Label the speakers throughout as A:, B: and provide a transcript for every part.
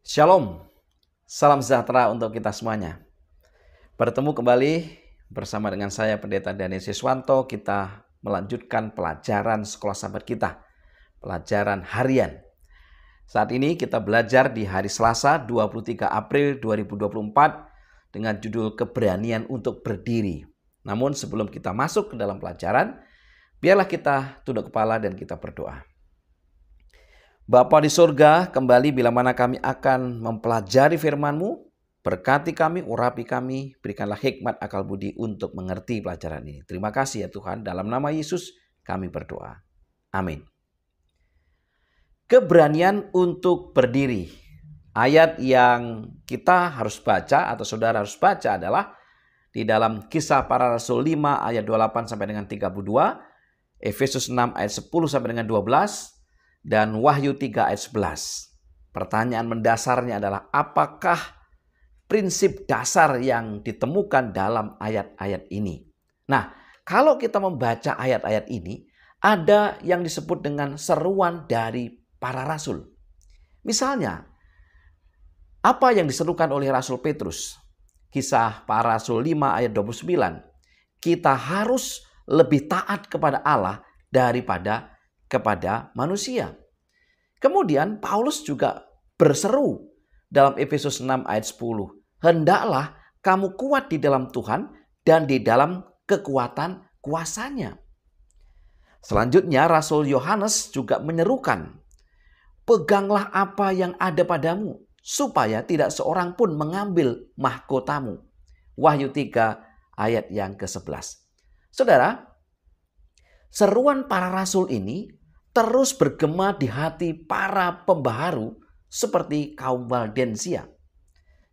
A: Shalom, salam sejahtera untuk kita semuanya. Bertemu kembali bersama dengan saya Pendeta Daniel Siswanto. Kita melanjutkan pelajaran sekolah sahabat kita, pelajaran harian. Saat ini kita belajar di hari Selasa 23 April 2024 dengan judul Keberanian untuk Berdiri. Namun sebelum kita masuk ke dalam pelajaran, biarlah kita tunduk kepala dan kita berdoa. Bapa di surga, kembali bila mana kami akan mempelajari firman-Mu, berkati kami, urapi kami, berikanlah hikmat akal budi untuk mengerti pelajaran ini. Terima kasih ya Tuhan, dalam nama Yesus kami berdoa. Amin. Keberanian untuk berdiri. Ayat yang kita harus baca atau saudara harus baca adalah di dalam Kisah Para Rasul 5 ayat 28 sampai dengan 32, Efesus 6 ayat 10 sampai dengan 12, dan Wahyu 3 ayat 11. Pertanyaan mendasarnya adalah apakah prinsip dasar yang ditemukan dalam ayat-ayat ini? Nah, kalau kita membaca ayat-ayat ini, ada yang disebut dengan seruan dari para rasul. Misalnya, apa yang diserukan oleh Rasul Petrus? Kisah Para Rasul 5 ayat 29. Kita harus lebih taat kepada Allah daripada kepada manusia. Kemudian Paulus juga berseru dalam Efesus 6 ayat 10. Hendaklah kamu kuat di dalam Tuhan dan di dalam kekuatan kuasanya. Selanjutnya Rasul Yohanes juga menyerukan, peganglah apa yang ada padamu, supaya tidak seorang pun mengambil mahkotamu. Wahyu 3 ayat yang ke-11. Saudara, seruan para rasul ini terus bergema di hati para pembaharu seperti kaum Waldensia.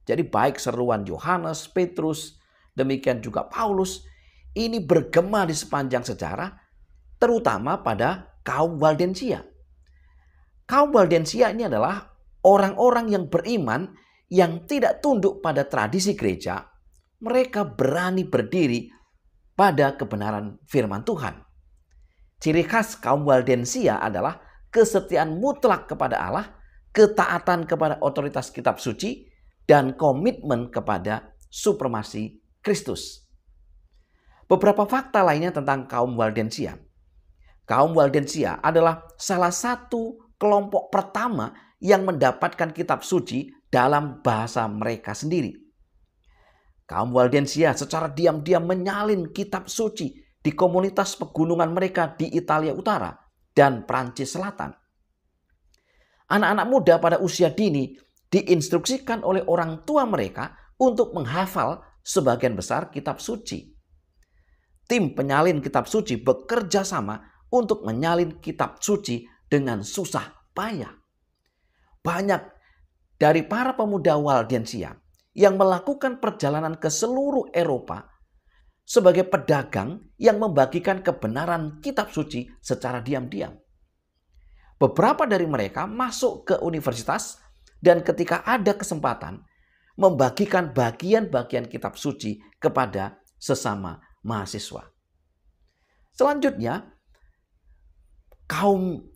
A: Jadi baik seruan Yohanes, Petrus, demikian juga Paulus, ini bergema di sepanjang sejarah, terutama pada kaum Waldensia. Kaum Waldensia ini adalah orang-orang yang beriman yang tidak tunduk pada tradisi gereja. Mereka berani berdiri pada kebenaran firman Tuhan. Ciri khas kaum Waldensia adalah kesetiaan mutlak kepada Allah, ketaatan kepada otoritas kitab suci, dan komitmen kepada supremasi Kristus. Beberapa fakta lainnya tentang kaum Waldensia. Kaum Waldensia adalah salah satu kelompok pertama yang mendapatkan kitab suci dalam bahasa mereka sendiri. Kaum Waldensia secara diam-diam menyalin kitab suci di komunitas pegunungan mereka di Italia Utara dan Prancis Selatan. Anak-anak muda pada usia dini diinstruksikan oleh orang tua mereka untuk menghafal sebagian besar kitab suci. Tim penyalin kitab suci bekerja sama untuk menyalin kitab suci dengan susah payah. Banyak dari para pemuda Waldensia yang melakukan perjalanan ke seluruh Eropa sebagai pedagang yang membagikan kebenaran kitab suci secara diam-diam. Beberapa dari mereka masuk ke universitas dan ketika ada kesempatan membagikan bagian-bagian kitab suci kepada sesama mahasiswa. Selanjutnya, kaum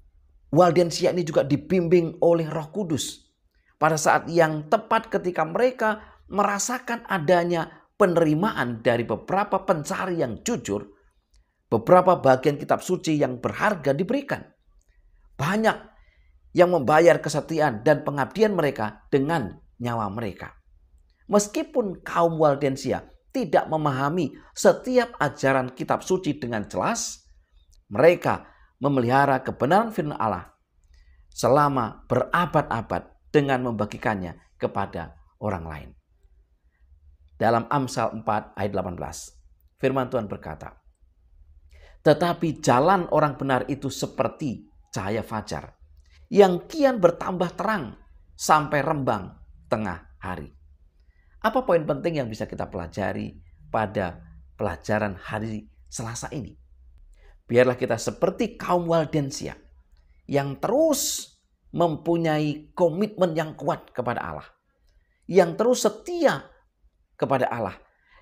A: Waldensia ini juga dibimbing oleh Roh Kudus. Pada saat yang tepat ketika mereka merasakan adanya penerimaan dari beberapa pencari yang jujur, beberapa bagian kitab suci yang berharga diberikan. Banyak yang membayar kesetiaan dan pengabdian mereka dengan nyawa mereka. Meskipun kaum Waldensia tidak memahami setiap ajaran kitab suci dengan jelas, mereka memelihara kebenaran firman Allah selama berabad-abad dengan membagikannya kepada orang lain. Dalam Amsal 4 ayat 18, firman Tuhan berkata, tetapi jalan orang benar itu seperti cahaya fajar, yang kian bertambah terang sampai rembang tengah hari. Apa poin penting yang bisa kita pelajari pada pelajaran hari Selasa ini? Biarlah kita seperti kaum Waldensia yang terus mempunyai komitmen yang kuat kepada Allah, yang terus setia kepada Allah,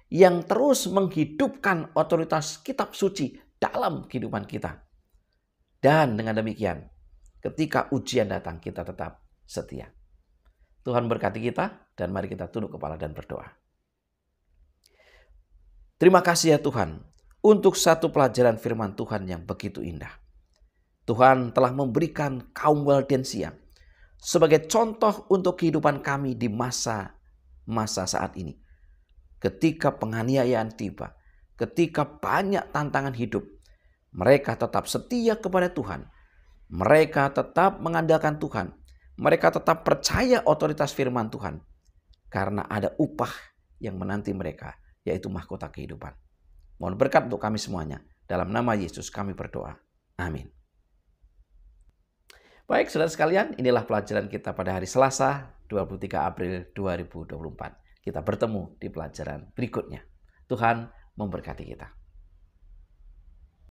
A: yang terus menghidupkan otoritas kitab suci dalam kehidupan kita. Dan dengan demikian, ketika ujian datang kita tetap setia. Tuhan berkati kita dan mari kita tunduk kepala dan berdoa. Terima kasih ya Tuhan untuk satu pelajaran firman Tuhan yang begitu indah. Tuhan telah memberikan kaum Waldensia sebagai contoh untuk kehidupan kami di masa saat ini. Ketika penganiayaan tiba, ketika banyak tantangan hidup, mereka tetap setia kepada Tuhan. Mereka tetap mengandalkan Tuhan. Mereka tetap percaya otoritas firman Tuhan. Karena ada upah yang menanti mereka, yaitu mahkota kehidupan. Mohon berkat untuk kami semuanya. Dalam nama Yesus kami berdoa. Amin. Baik saudara sekalian, inilah pelajaran kita pada hari Selasa 23 April 2024. Kita bertemu di pelajaran berikutnya. Tuhan memberkati kita.